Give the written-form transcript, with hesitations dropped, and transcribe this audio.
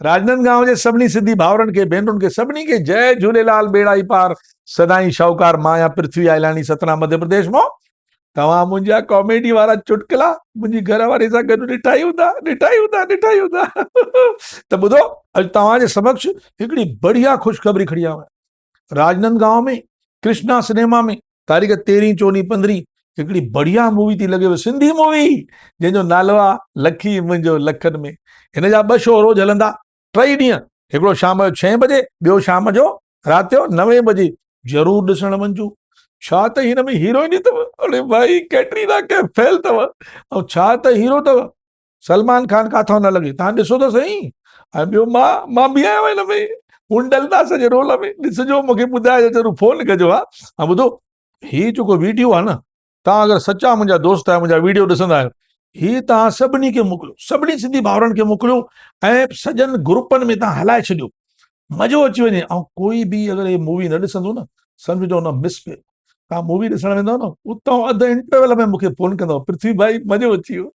राजनांदगांव जे सभिनी सिंधी भाउरनि खे भेनरुनि खे सभिनी खे जय झूलेलाल बेड़ा ई पार सदाई शाहूकार मां या पृथ्वी आइलानी सतना मध्य प्रदेश मां तव्हां मुंहिंजा कॉमेडी वारा चुटकुला मुंहिंजी घर वारे सां गॾु ॾिठा ई हूंदा त ॿुधो अॼु तव्हांजे समक्ष हिकिड़ी बढ़िया ख़ुशख़बरी खणी आयो आहियां। राजनांदगांव में कृष्णा सिनेमा में तारीख़ 13, 14, 15 हिकिड़ी बढ़िया मूवी थी लॻेव, सिंधी मूवी जंहिंजो नालो आहे लखी मुंहिंजो लखनि में। हिन जा 2 शो रोज़ हलंदा 3 ॾींहं, हिकिड़ो शाम जो 6 बजे, ॿियो शाम जो राति जो 9 बजे। ज़रूर ॾिसण वञिजो। छा त हिन में हीरोइन अथव, अरे भाई कैटरीना कैफ फेल अथव, ऐं छा त हीरो अथव, सलमान खान काथों न लॻे, तव्हां ॾिसो त सही। ऐं ॿियो मां बि आहियां हिन में, हुंडलदा सॼे रोल में, ॾिसजो मूंखे ॿुधाइजो, ज़रूर फोन कजो। हा ऐं ॿुधो, हीउ जेको वीडियो आहे न, तव्हां अगरि सचा मुंहिंजा दोस्त आहियो, मुंहिंजा वीडियो ॾिसंदा आहियो, हीउ तव्हां सभिनी खे मोकिलियो, सभिनी सिंधी भाउरनि खे मोकिलियो ऐं सॼनि ग्रुपनि में तव्हां हलाए छॾियो, मज़ो अची वञे। ऐं कोई बि अगरि इहे मूवी न ॾिसंदो न, सम्झो न मिस कयो। तव्हां मूवी ॾिसण वेंदव न, उतां अधु इंटरवल में मूंखे फोन कंदव, पृथ्वी भाई मज़ो अची वियो।